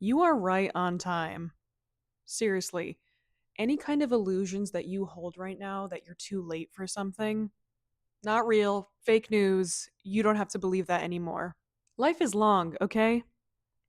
You are right on time. Seriously, any kind of illusions that you hold right now that you're too late for something, not real, fake news. You don't have to believe that anymore. Life is long, okay?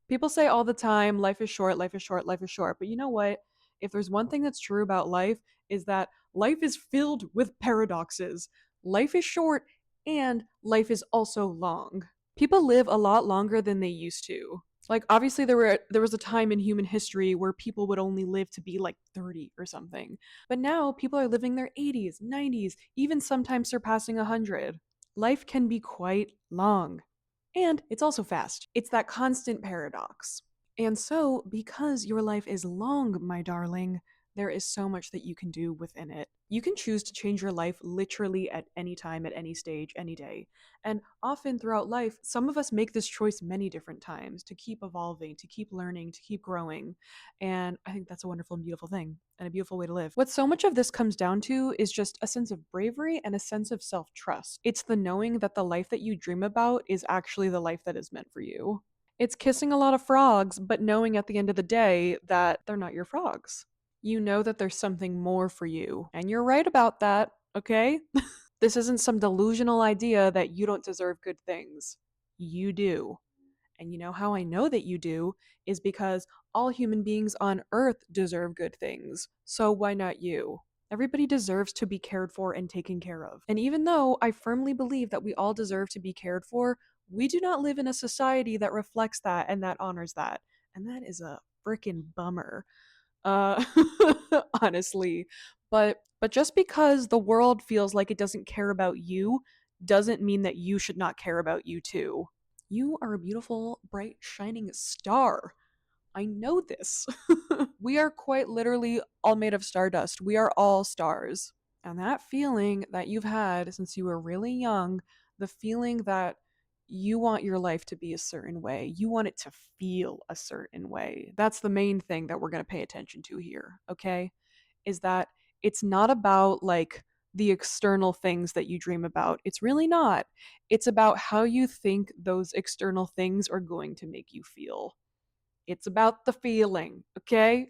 People say all the time, life is short, life is short, life is short. But you know what? If there's one thing that's true about life, is that life is filled with paradoxes. Life is short and life is also long. People live a lot longer than they used to. Like obviously there was a time in human history where people would only live to be like 30 or something. But now people are living their 80s, 90s, even sometimes surpassing 100. Life can be quite long. And it's also fast. It's that constant paradox. And so, because your life is long, my darling, there is so much that you can do within it. You can choose to change your life literally at any time, at any stage, any day. And often throughout life, some of us make this choice many different times to keep evolving, to keep learning, to keep growing. And I think that's a wonderful and beautiful thing and a beautiful way to live. What so much of this comes down to is just a sense of bravery and a sense of self trust. It's the knowing that the life that you dream about is actually the life that is meant for you. It's kissing a lot of frogs, but knowing at the end of the day that they're not your frogs. You know that there's something more for you. And you're right about that, okay? This isn't some delusional idea that you don't deserve good things. You do. And you know how I know that you do is because all human beings on earth deserve good things. So why not you? Everybody deserves to be cared for and taken care of. And even though I firmly believe that we all deserve to be cared for, we do not live in a society that reflects that and that honors that. And that is a freaking bummer. Uh honestly. But just because the world feels like it doesn't care about you doesn't mean that you should not care about you too. You are a beautiful, bright, shining star. I know this. We are quite literally all made of stardust. We are all stars. And that feeling that you've had since you were really young, the feeling that you want your life to be a certain way, you want it to feel a certain way. That's the main thing that we're going to pay attention to here, okay? Is that it's not about like the external things that you dream about. It's really not. It's about how you think those external things are going to make you feel. It's about the feeling, okay?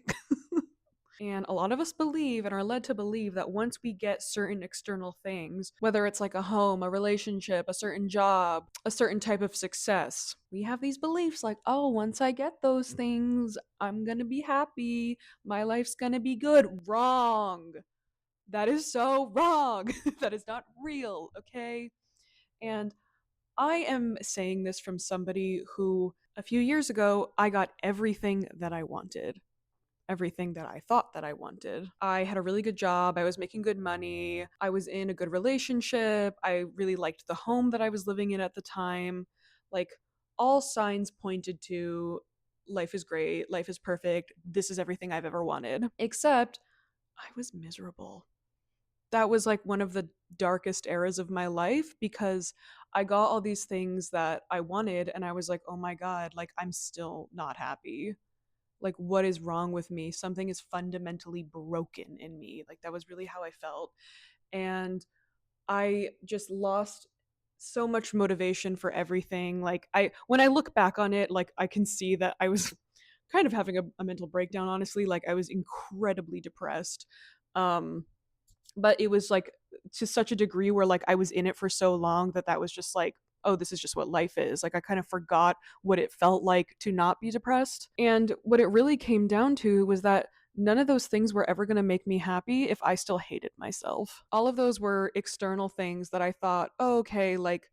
And a lot of us believe and are led to believe that once we get certain external things, whether it's like a home, a relationship, a certain job, a certain type of success, we have these beliefs like, oh, once I get those things, I'm gonna be happy. My life's gonna be good. Wrong. That is so wrong. That is not real, okay? And I am saying this from somebody who, a few years ago, I got everything that I wanted, everything that I thought that I wanted. I had a really good job, I was making good money, I was in a good relationship, I really liked the home that I was living in at the time. Like, all signs pointed to life is great, life is perfect, this is everything I've ever wanted. Except I was miserable. That was like one of the darkest eras of my life because I got all these things that I wanted and I was like, "Oh my god, like I'm still not happy." Like what is wrong with me? Something is fundamentally broken in me. Like that was really how I felt. And I just lost so much motivation for everything. Like I when I look back on it, like I can see that I was kind of having a mental breakdown honestly. Like I was incredibly depressed. Um but it was like to such a degree where like I was in it for so long that that was just like, oh, this is just what life is. Like I kind of forgot what it felt like to not be depressed. And what it really came down to was that none of those things were ever going to make me happy if I still hated myself. All of those were external things that I thought, oh, okay, like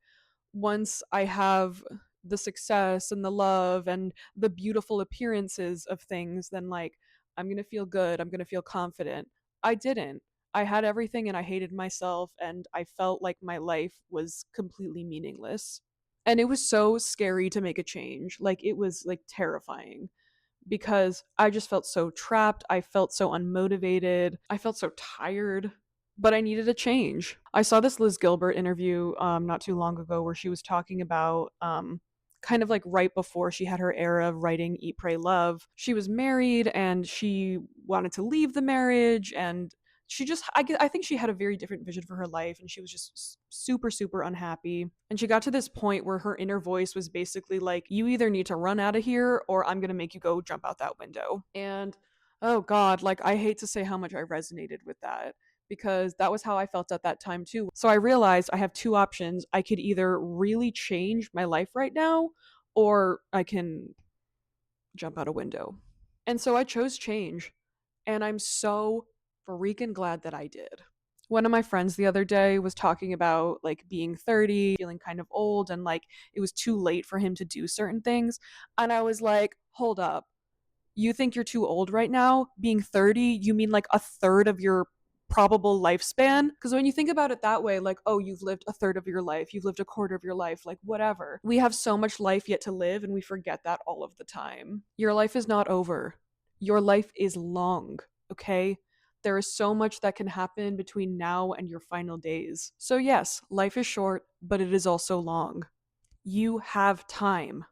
once I have the success and the love and the beautiful appearances of things, then like I'm going to feel good, I'm going to feel confident. I didn't. I had everything and I hated myself and I felt like my life was completely meaningless. And it was so scary to make a change. Like it was like terrifying because I just felt so trapped. I felt so unmotivated. I felt so tired, but I needed a change. I saw this Liz Gilbert interview not too long ago where she was talking about kind of like right before she had her era of writing Eat, Pray, Love. She was married and she wanted to leave the marriage and she just I think she had a very different vision for her life, and she was just super super unhappy, and she got to this point where her inner voice was basically like, you either need to run out of here or I'm going to make you go jump out that window. And oh god, like I hate to say how much I resonated with that, because that was how I felt at that time too. So I realized I have two options. I could either really change my life right now, or I can jump out a window. And so I chose change. And I'm so freaking glad that I did. One of my friends the other day was talking about like being 30, feeling kind of old, and like it was too late for him to do certain things. And I was like, hold up. You think you're too old right now? Being 30, you mean like a third of your probable lifespan? Because when you think about it that way, like, oh, you've lived a third of your life, you've lived a quarter of your life, like, whatever. We have so much life yet to live, and we forget that all of the time. Your life is not over. Your life is long, okay? There is so much that can happen between now and your final days. So, yes, life is short, but it is also long. You have time.